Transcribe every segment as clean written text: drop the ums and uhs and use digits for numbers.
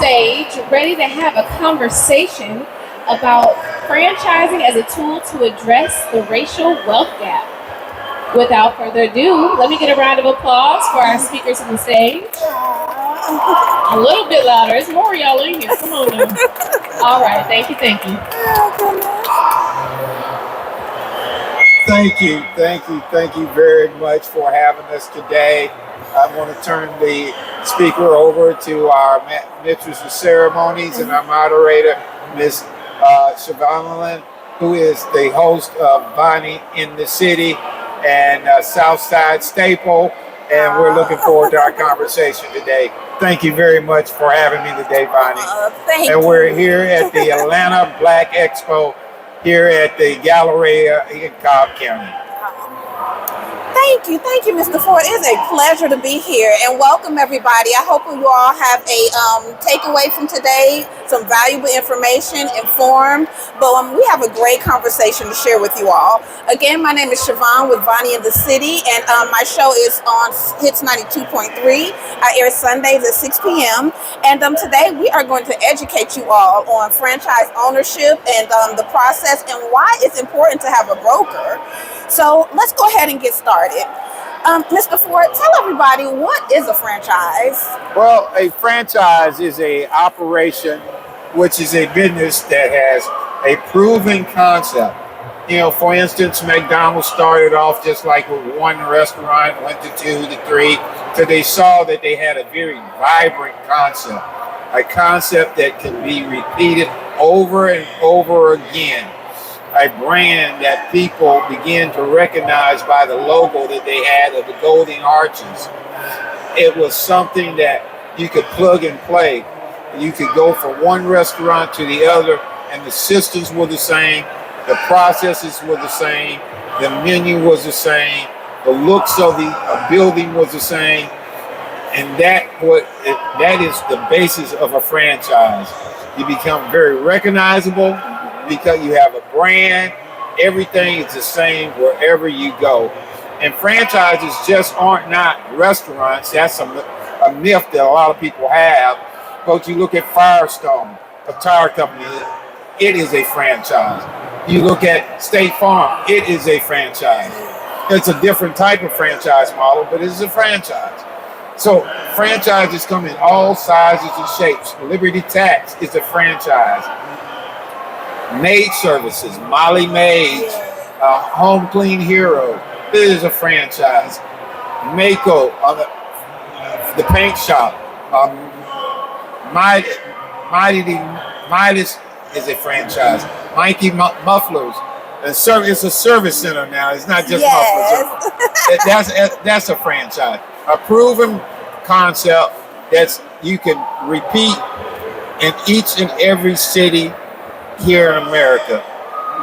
stage, ready to have a conversation about franchising as a tool to address the racial wealth gap. Without further ado, let me get a round of applause for our speakers on the stage. A little bit louder. There's more of y'all in here. Come on now. All right. Thank you. Thank you. Thank you very much for having us today. I want to turn the speaker over to our mistress of ceremonies and our moderator, Ms. Siobhan, who is the host of Vonnie in the City and Southside Staple. And we're looking forward to our conversation today. Thank you very much for having me today, Vonnie. And we're here at the Atlanta Black Expo here at the Galleria in Cobb County. Thank you, Mr. Ford. It is a pleasure to be here, and welcome everybody. I hope you all have a takeaway from today, some valuable information, informed, but we have a great conversation to share with you all. Again, my name is Siobhan with Vonnie in the City, and my show is on Hits 92.3. I air Sundays at 6 p.m. And today we are going to educate you all on franchise ownership and the process and why it's important to have a broker. So let's go ahead and get started. Mr. Ford, tell everybody, what is a franchise? Well, a franchise is a operation, which is a business that has a proven concept. You know, for instance, McDonald's started off just like with one restaurant, went to 2 to 3, so they saw that they had a very vibrant concept, a concept that can be repeated over and over again. A brand that people begin to recognize by the logo that they had of the Golden Arches. It was something that you could plug and play. You could go from one restaurant to the other, and the systems were the same, the processes were the same, the menu was the same, the looks of the building was the same, and that is the basis of a franchise. You become very recognizable, because you have a brand, everything is the same wherever you go. And franchises just aren't not restaurants. That's a myth that a lot of people have. But you look at Firestone, a tire company, it is a franchise. You look at State Farm, it is a franchise. It's a different type of franchise model, but it's a franchise. So franchises come in all sizes and shapes. Liberty Tax is a franchise. Maid Services, Molly Maids, Home Clean Hero, this is a franchise. Mako, the paint shop, Midas is a franchise. Mikey Mufflers, it's a service center now. It's not just mufflers. That's a franchise. A proven concept that you can repeat in each and every city here in America,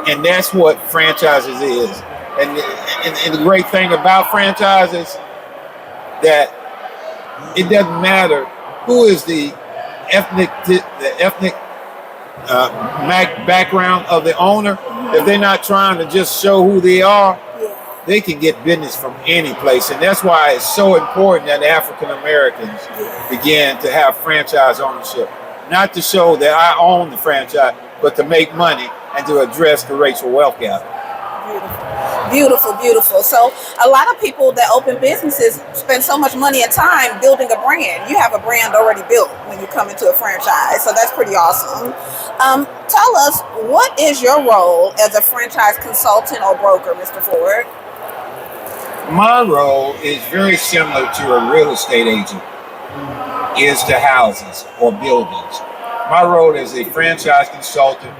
and that's what franchises is. And the great thing about franchises that it doesn't matter who is the ethnic background of the owner. If they're not trying to just show who they are, they can get business from any place. And that's why it's so important that African Americans begin to have franchise ownership, not to show that I own the franchise, but to make money and to address the racial wealth gap. Beautiful. So a lot of people that open businesses spend so much money and time building a brand. You have a brand already built when you come into a franchise, so that's pretty awesome. Tell us, what is your role as a franchise consultant or broker, Mr. Ford? My role is very similar to a real estate agent is to houses or buildings. My role as a franchise consultant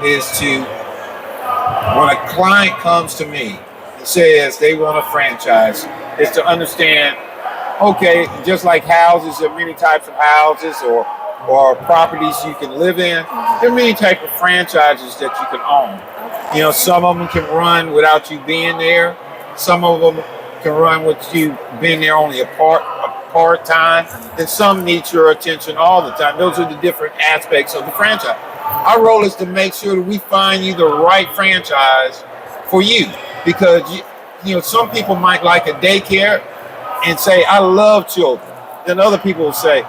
is to, when a client comes to me and says they want a franchise, is to understand, okay, just like houses, there are many types of houses or properties you can live in. There are many types of franchises that you can own. You know, some of them can run without you being there. Some of them can run with you being there only a part time, and some need your attention all the time. Those are the different aspects of the franchise. Our role is to make sure that we find you the right franchise for you, because you know, some people might like a daycare and say, I love children. Then other people will say,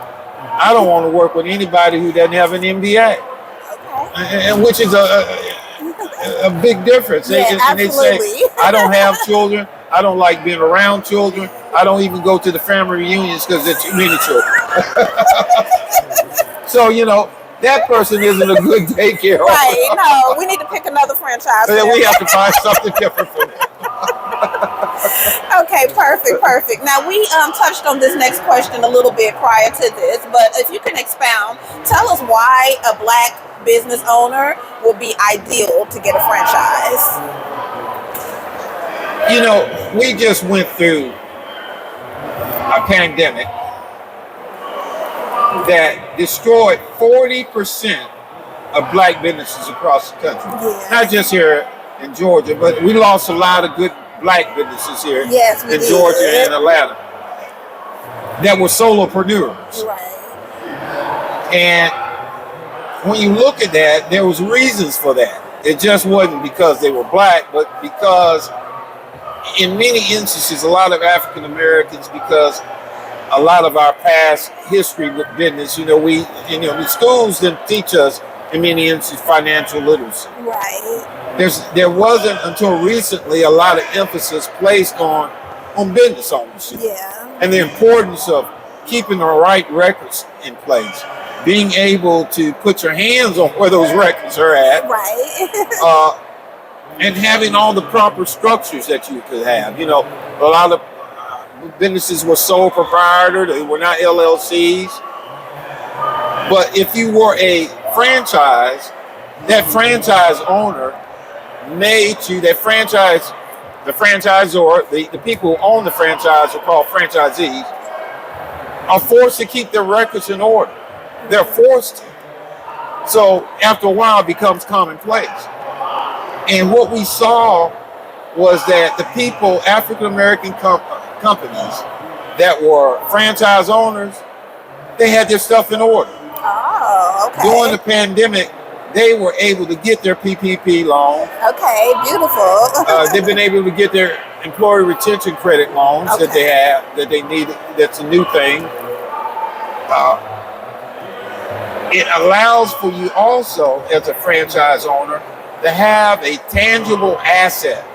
I don't want to work with anybody who doesn't have an MBA, Okay. and which is a big difference. Yeah, And they say, absolutely. I don't have children. I don't like being around children. I don't even go to the family reunions because there's too many children. So, that person isn't a good daycare. Right. No, we need to pick another franchise. So there. we have to find something different for them. Okay, perfect. Now we touched on this next question a little bit prior to this, but if you can expound, tell us why a Black business owner would be ideal to get a franchise. We just went through a pandemic that destroyed 40% of Black businesses across the country. Yeah. Not just here in Georgia, but we lost a lot of good Black businesses here Yes, we in did. Georgia and Atlanta that were solopreneurs. Right. And when you look at that, there was reasons for that. It just wasn't because they were Black, but because in many instances, a lot of African Americans, because a lot of our past history with business, the schools didn't teach us in many instances financial literacy. Right. There wasn't until recently a lot of emphasis placed on business ownership. Yeah. And the importance of keeping the right records in place, being able to put your hands on where those records are at, Right. and having all the proper structures that you could have. A lot of businesses were sole proprietor; they were not LLCs. But if you were a franchise, that franchise owner made you the franchisor, the people who own the franchise are called franchisees, are forced to keep their records in order. They're forced to. So after a while, it becomes commonplace. And what we saw was that the people, African American companies that were franchise owners, they had their stuff in order. Oh, okay. During the pandemic, they were able to get their PPP loan. Okay, beautiful. They've been able to get their employee retention credit loans that they have, that they needed. That's a new thing. It allows for you also, as a franchise owner, to have a tangible asset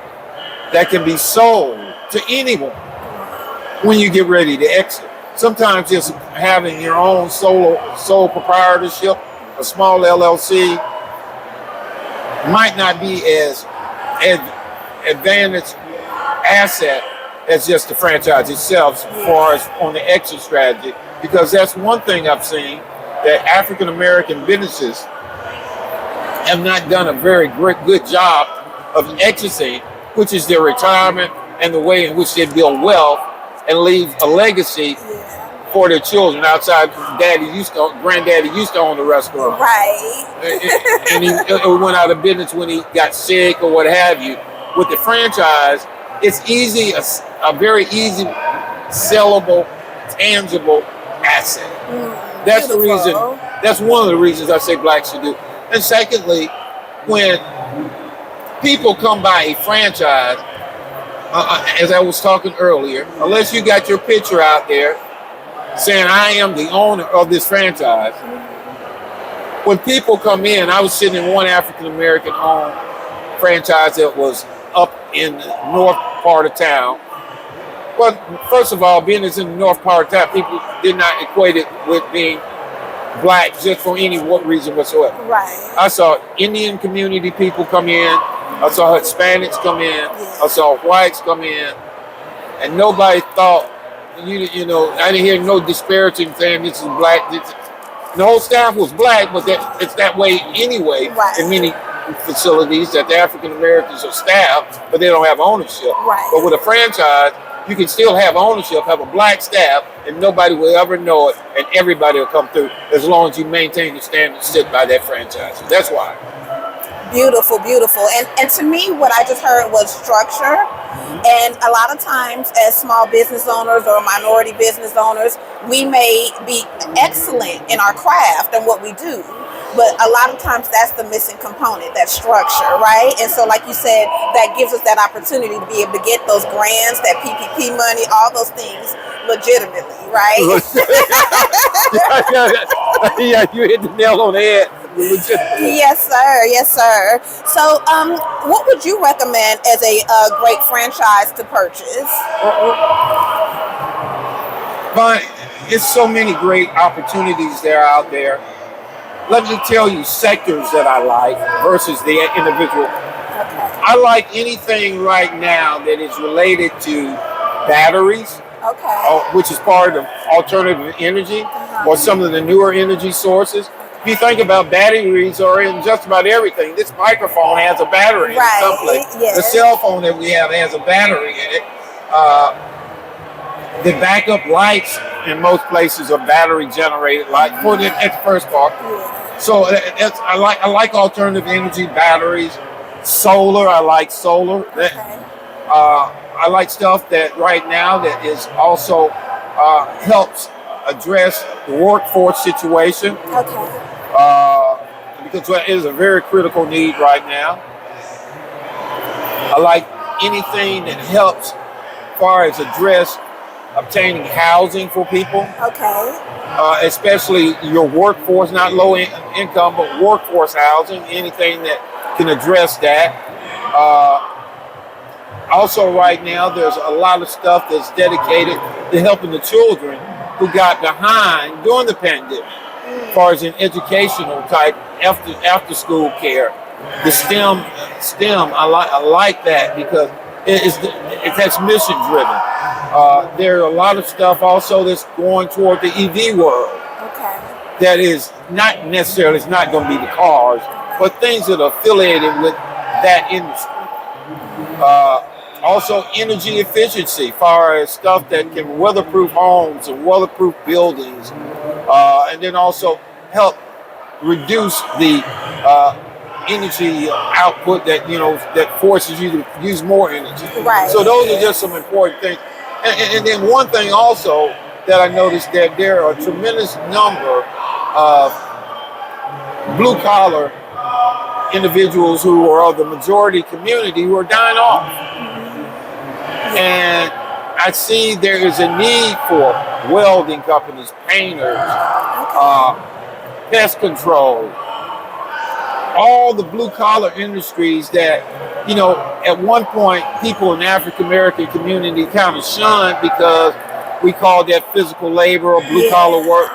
that can be sold to anyone when you get ready to exit. Sometimes just having your own sole proprietorship, a small LLC, might not be as advantaged asset as just the franchise itself as far as on the exit strategy, because that's one thing I've seen that African American businesses have not done a very good job of exiting, which is their retirement and the way in which they build wealth and leave a legacy for their children outside. Granddaddy used to own the restaurant. Right. And he went out of business when he got sick or what have you. With the franchise, it's easy, a very easy, sellable, tangible asset. That's beautiful. the reason. That's one of the reasons I say Blacks should do. And secondly, when people come by a franchise, as I was talking earlier, unless you got your picture out there saying I am the owner of this franchise, when people come in, I was sitting in one African American owned franchise that was up in the north part of town. Well, first of all, being it's in the north part of town, people did not equate it with being Black just for any reason whatsoever. Right. I saw Indian community people come in. I saw Hispanics come in. I saw whites come in. And nobody thought, I didn't hear no disparaging saying this is Black. The whole staff was Black, but it's that way anyway in many facilities that the African Americans are staffed, but they don't have ownership. Right. But with a franchise, you can still have ownership, have a Black staff, and nobody will ever know it, and everybody will come through as long as you maintain the standard sit by that franchise. So that's why. Beautiful. And to me, what I just heard was structure. And a lot of times as small business owners or minority business owners, we may be excellent in our craft and what we do. But a lot of times that's the missing component, that structure, right? And so like you said, that gives us that opportunity to be able to get those grants, that PPP money, all those things legitimately, right? Yeah, you hit the nail on the head. Yes, sir. Yes, sir. So, what would you recommend as a great franchise to purchase? But it's so many great opportunities that are out there. Let me tell you sectors that I like versus the individual. Okay. I like anything right now that is related to batteries, Okay. which is part of alternative energy or some of the newer energy sources. If you think about batteries are in just about everything. This microphone has a battery in Right. some place. Yes. The cell phone that we have has a battery in it. The backup lights in most places are battery generated light for the first part. Yeah. So I like alternative energy, batteries, solar. I like solar. Okay. I like stuff that right now that is also helps address the workforce situation Okay. because it is a very critical need right now. I like anything that helps as far as address obtaining housing for people, Okay. especially your workforce, not low income, but workforce housing, anything that can address that. Also, right now, there's a lot of stuff that's dedicated to helping the children who got behind during the pandemic, as far as an educational type after school care. The STEM, I like that because that's mission driven. There are a lot of stuff also that's going toward the EV world. Okay. That is not necessarily, it's not going to be the cars, but things that are affiliated with that industry. Also, energy efficiency, far as stuff that can weatherproof homes and weatherproof buildings, and then also help reduce the energy output that forces you to use more energy. Right. So those are just some important things. And then one thing also that I noticed that there are a tremendous number of blue collar individuals who are of the majority community who are dying off. And I see there is a need for welding companies, painters, pest control, all the blue collar industries that, at one point people in the African American community kind of shunned because we called that physical labor or blue collar work.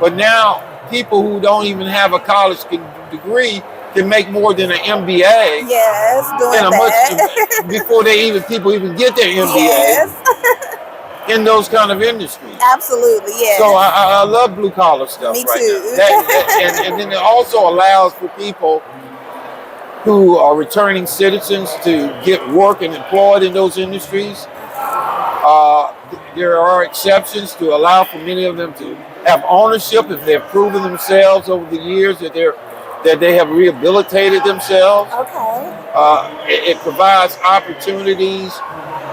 But now people who don't even have a college degree can make more than an MBA. Yes, doing that. Before people even get their MBA. Yes. In those kind of industries. Absolutely, yes. So I love blue collar stuff. Me right too. now. And then it also allows for people who are returning citizens to get work and employed in those industries. There are exceptions to allow for many of them to have ownership if they've proven themselves over the years that they have rehabilitated themselves. Okay. It provides opportunities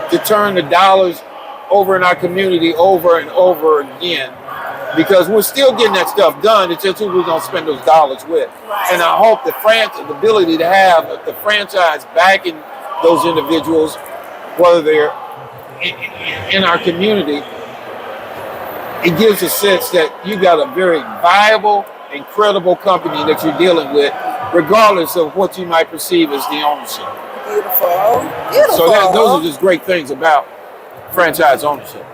to turn the dollars over in our community over and over again, because we're still getting that stuff done. It's just who we're going to spend those dollars with. Right. And I hope the ability to have the franchise backing those individuals, whether they're in our community, it gives a sense that you got a very viable and credible company that you're dealing with, regardless of what you might perceive as the ownership. Beautiful. Beautiful. So those are just great things about franchise ownership.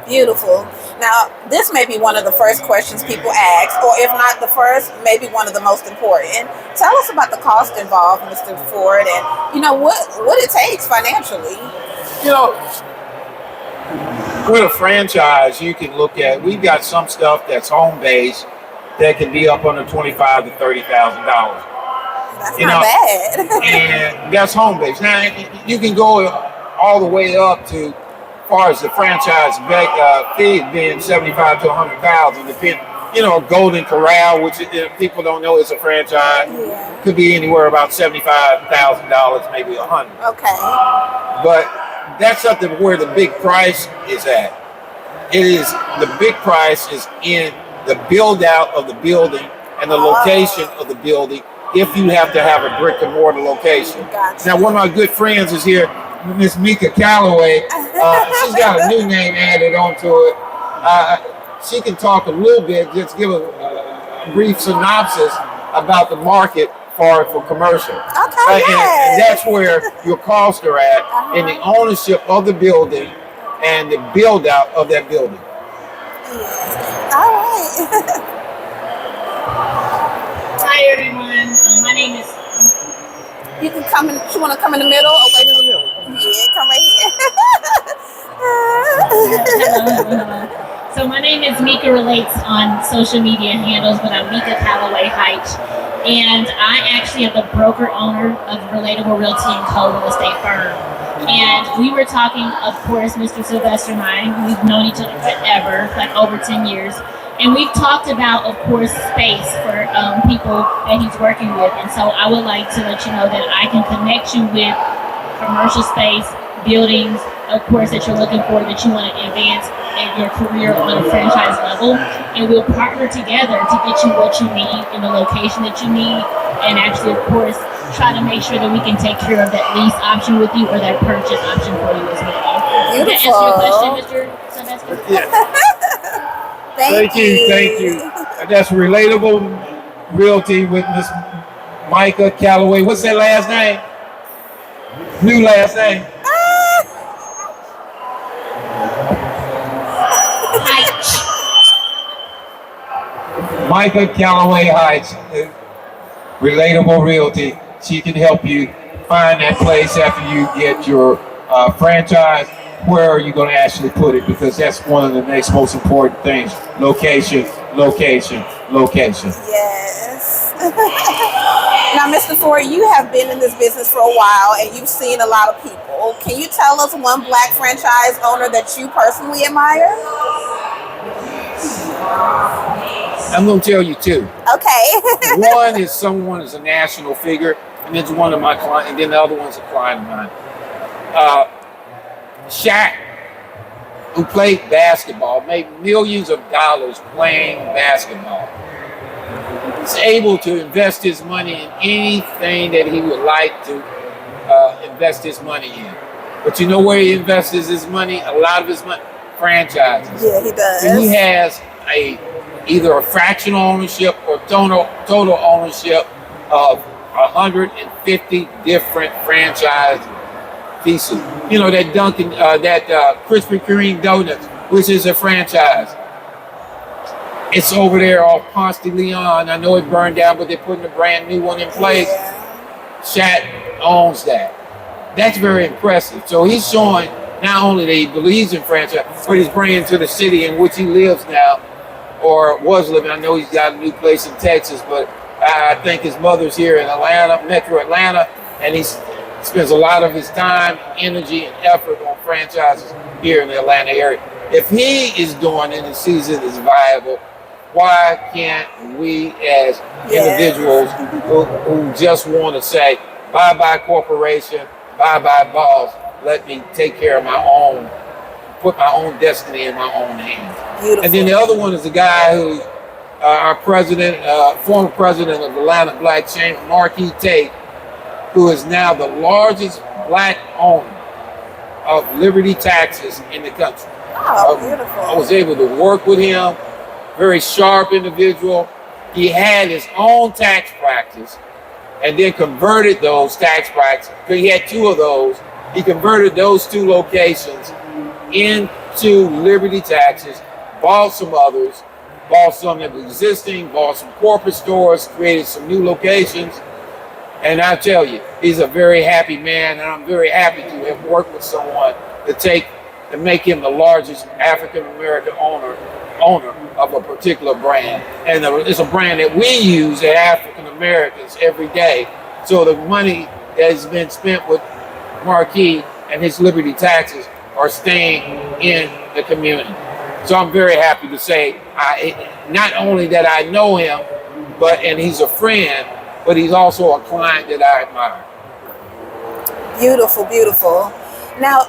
Beautiful. Now, this may be one of the first questions people ask, or if not the first, maybe one of the most important. Tell us about the cost involved, Mr. Ford, and what it takes financially. With a franchise, you can look at. We've got some stuff that's home based that can be up under $25,000 to $30,000. That's not bad. And that's home based. Now you can go all the way up to, as far as the franchise fee being $75,000 to $100,000, depending. Golden Corral, which people don't know is a franchise, could be anywhere about $75,000, maybe $100,000. Okay. But that's something where the big price is at. The big price is in the build out of the building and the location of the building, if you have to have a brick and mortar location. Gotcha. Now, one of my good friends is here. Miss Mika Calloway. She's got a new name added onto it. She can talk a little bit, just give a brief synopsis about the market for commercial. Okay, And that's where your costs are at in the ownership of the building and the build out of that building. All right. Hi everyone, my name is. You can come in. You want to come in the middle? Oh, wait in the middle. Yeah, come right here. So my name is Mika Relates on social media handles, but I'm Mika Calloway Height, and I actually am the broker owner of Relatable Realty and Co. Real Estate Firm. And we were talking, of course, Mr. Sylvester and I. We've known each other forever, like over 10 years. And we've talked about, of course, space for people that he's working with. And so I would like to let you know that I can connect you with commercial space, buildings, of course, that you're looking for, that you want to advance in your career on a franchise level. And we'll partner together to get you what you need in the location that you need. And actually, of course, try to make sure that we can take care of that lease option with you or that purchase option for you as well. Beautiful. Does that answer your question, Mr. Sylvester? Yeah. Thank you. That's Relatable Realty with Miss Mika Calloway. What's that last name? New last name? Mika Calloway Heights, Relatable Realty. She can help you find that place after you get your franchise. Where are you going to actually put it? Because that's one of the next most important things. Location, location, location. Yes. Now, Mr. Ford, you have been in this business for a while and you've seen a lot of people. Can you tell us one Black franchise owner that you personally admire? I'm going to tell you two. Okay. One is someone who's a national figure, and it's one of my clients, and then the other one's a client of mine. Shaq, who played basketball, made millions of dollars playing basketball. He's able to invest his money in anything that he would like to invest his money in. But you know where he invests his money? A lot of his money? Franchises. Yeah, he does. And he has either a fractional ownership or total ownership of 150 different franchise pieces. You know, that Dunkin', Krispy Kreme Donuts, which is a franchise. It's over there off Ponce de Leon. I know it burned down, but they're putting a brand new one in place. Yeah. Shaq owns that. That's very impressive. So he's showing not only that he believes in franchise, but he's bringing to the city in which he lives now, or was living. I know he's got a new place in Texas, but I think his mother's here in Atlanta, Metro Atlanta, and he spends a lot of his time, energy, and effort on franchises here in the Atlanta area. If he is doing it and sees it as viable, why can't we as individuals who just want to say, bye-bye corporation, bye-bye boss, let me take care of my own, put my own destiny in my own hands. Beautiful. And then the other one is a guy who, our president, former president of Atlanta Black Chamber, Marquis Tate, who is now the largest Black owner of Liberty Taxes in the country. Oh, beautiful. I was able to work with him, very sharp individual. He had his own tax practice and then converted those tax practices, because he had two of those. He converted those two locations into Liberty Taxes, bought some others, bought some that were existing, bought some corporate stores, created some new locations. And I tell you, he's a very happy man, and I'm very happy to have worked with someone to make him the largest African American owner of a particular brand. And it's a brand that we use as African Americans every day. So the money that has been spent with Marquis and his Liberty Taxes are staying in the community. So I'm very happy to say, not only that I know him, and he's a friend, but he's also a client that I admire. Beautiful, beautiful. Now,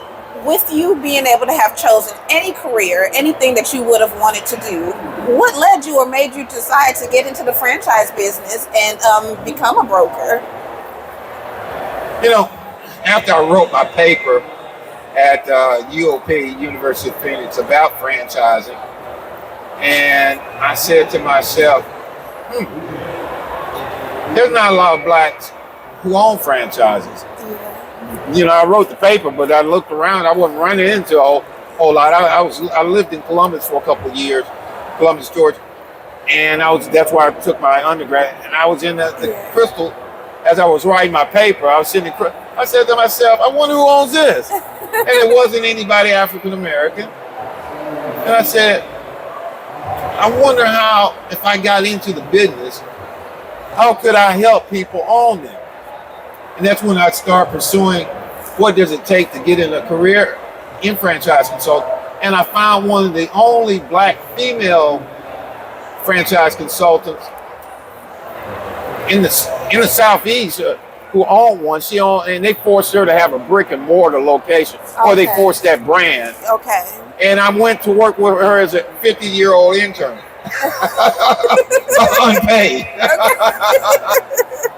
with you being able to have chosen any career, anything that you would have wanted to do, what led you or made you decide to get into the franchise business and become a broker? You know, after I wrote my paper, at UOP, University of Phoenix, about franchising. And I said to myself, there's not a lot of blacks who own franchises. You know, I wrote the paper, but I looked around. I wasn't running into a whole lot. I lived in Columbus for a couple of years, Columbus, Georgia, and that's where I took my undergrad. And I was in the Crystal as I was writing my paper. I was sitting. I said to myself, I wonder who owns this, and it wasn't anybody African American. And I said, I wonder how, if I got into the business, how could I help people own them? And that's when I start pursuing what does it take to get in a career in franchise consulting. And I found one of the only black female franchise consultants in the Southeast who owned one. She owned, and they forced her to have a brick and mortar location, or they forced that brand. Okay. And I went to work with her as a 50-year-old intern, unpaid.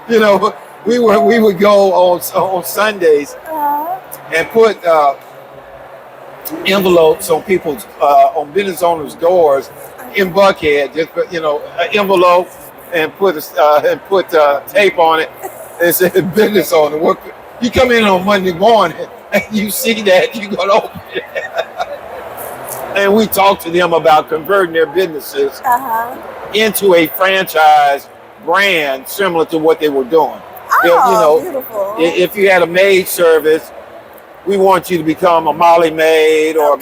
You know, we would go on Sundays and put envelopes on people's on business owners' doors in Buckhead. Just an envelope and put tape on it. It said business owner. You come in on Monday morning and you see that, you go to open it. And we talk to them about converting their businesses into a franchise brand similar to what they were doing. Oh, beautiful. If you had a maid service, we want you to become a Molly maid or a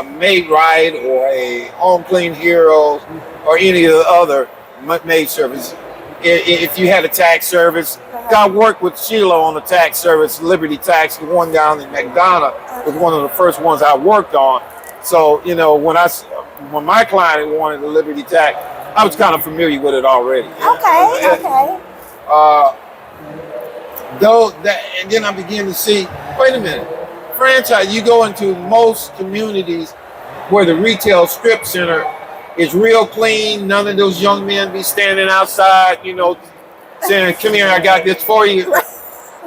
maid right or a home clean heroes or any of the other maid service. If you had a tax service, I worked with Sheila on the tax service, Liberty Tax, the one down in McDonough was one of the first ones I worked on. So, when my client wanted the Liberty Tax, I was kind of familiar with it already. Okay. And then I began to see, wait a minute, franchise, you go into most communities where the retail strip center is real clean. None of those young men be standing outside, saying, come here, I got this for you.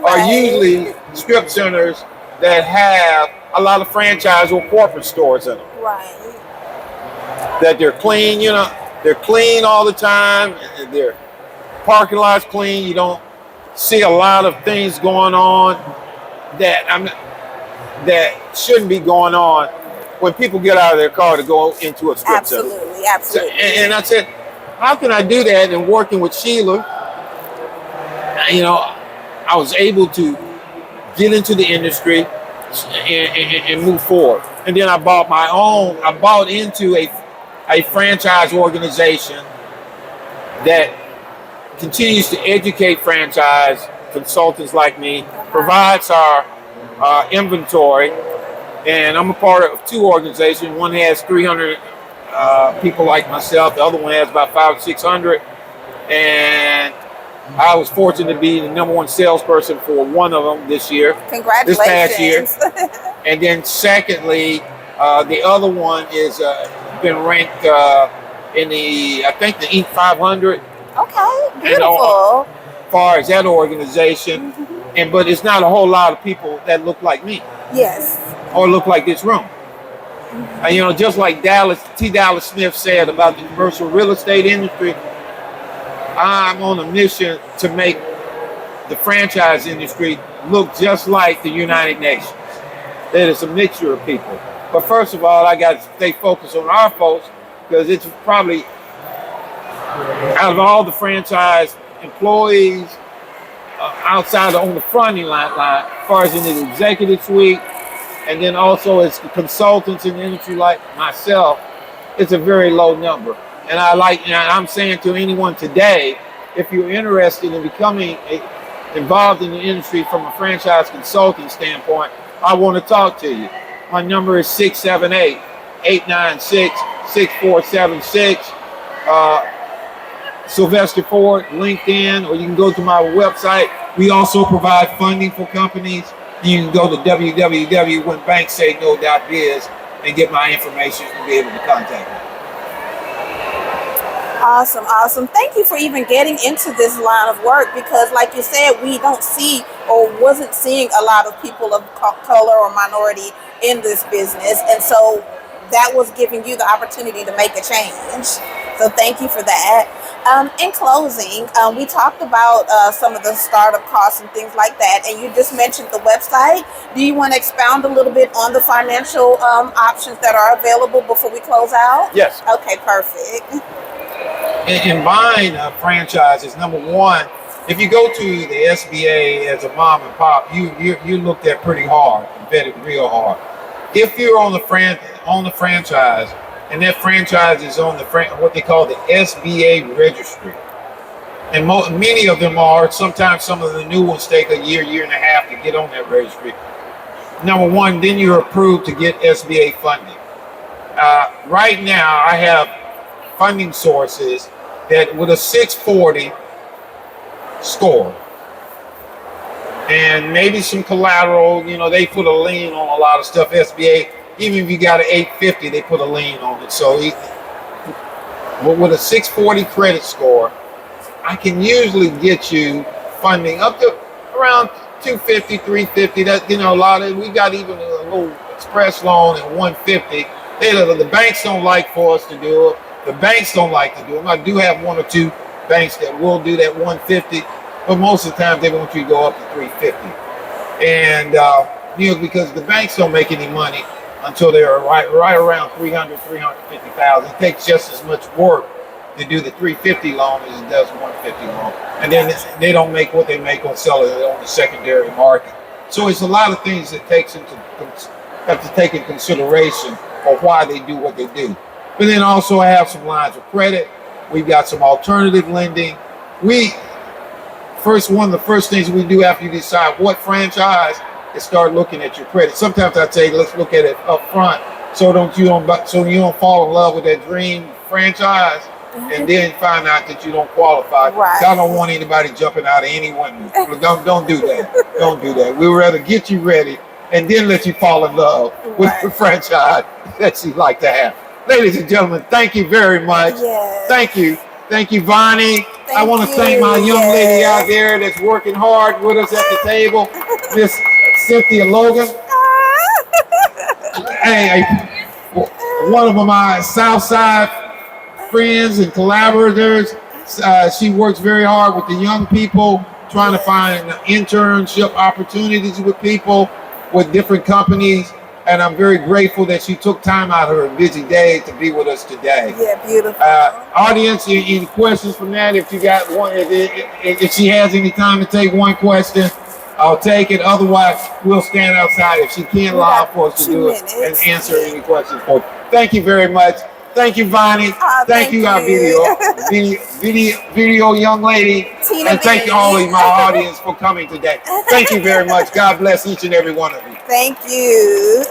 Are usually strip centers that have a lot of franchise or corporate stores in them. Right. That they're clean, they're clean all the time. Their parking lot's clean. You don't see a lot of things going on that shouldn't be going on when people get out of their car to go into a strip center. Absolutely. And I said, how can I do that? And working with Sheila, I was able to get into the industry and move forward. And then I bought into a franchise organization that continues to educate franchise consultants like me, provides our inventory, and I'm a part of two organizations. One has 300 people like myself. The other one has about 500 or 600. And I was fortunate to be the number one salesperson for one of them this year. Congratulations. This past year. And then secondly, the other one is been ranked in the Inc. 500. Okay, beautiful. As far as that organization, but it's not a whole lot of people that look like me. Yes. Or look like this room. And just like T. Dallas Smith said about the commercial real estate industry, I'm on a mission to make the franchise industry look just like the United Nations. That it's a mixture of people. But first of all, I got to stay focused on our folks, because it's probably out of all the franchise employees outside on the fronting line, as far as in the executive suite, and then also as consultants in the industry like myself, it's a very low number. And I'm saying to anyone today, if you're interested in becoming involved in the industry from a franchise consulting standpoint, I want to talk to you. My number is 678-896-6476. Sylvester Ford, LinkedIn, or you can go to my website. We also provide funding for companies. You can go to www.whenbanksayno.biz and get my information and be able to contact me. Awesome, awesome. Thank you for even getting into this line of work because, like you said, we don't see or wasn't seeing a lot of people of color or minority in this business. And so that was giving you the opportunity to make a change. So thank you for that. In closing, we talked about some of the startup costs and things like that, and you just mentioned the website. Do you want to expound a little bit on the financial options that are available before we close out? Yes. Okay, perfect. In buying franchises, number one, if you go to the SBA as a mom and pop, you looked at pretty hard, vetted real hard. If you're on the franchise, and that franchise is on the what they call the SBA registry, and many of them are. Sometimes some of the new ones take a year and a half to get on that registry. Number one, then you're approved to get SBA funding. Right now, I have funding sources that with a 640 score and maybe some collateral, they put a lien on a lot of stuff. SBA, even if you got an 850, they put a lien on it. So with a 640 credit score, I can usually get you funding up to around 250, 350. That, a lot of, we got even a little express loan at 150. The banks don't like for us to do it. The banks don't like to do them. I do have one or two banks that will do that 150, but most of the time they want you to go up to 350. And because the banks don't make any money until they're right around 300, 350,000. It takes just as much work to do the 350 loan as it does 150 loan. And then they don't make what they make on selling it on the secondary market. So it's a lot of things that have to take in consideration of why they do what they do. But then also I have some lines of credit. We've got some alternative lending. One of the first things we do after you decide what franchise is start looking at your credit. Sometimes I say, let's look at it up front so you don't fall in love with that dream franchise and then find out that you don't qualify. Right. I don't want anybody jumping out of any window. Don't do that. Don't do that. We'd rather get you ready and then let you fall in love with the franchise that you'd like to have. Ladies and gentlemen, thank you very much. Yes. Thank you. Thank you, Vonnie. I want to thank my young lady out there that's working hard with us at the table, Miss Cynthia Logan. Hey, one of my Southside friends and collaborators. She works very hard with the young people, trying to find internship opportunities with people, with different companies. And I'm very grateful that she took time out of her busy day to be with us today. Yeah, beautiful. Audience, any questions from that? If you got one, if she has any time to take one question, I'll take it. Otherwise, we'll stand outside if she can't allow for us to do it and answer any questions for you. Thank you very much. Thank you, Vonnie. Thank you, our video young lady. And thank you all of my audience for coming today. Thank you very much. God bless each and every one of you. Thank you.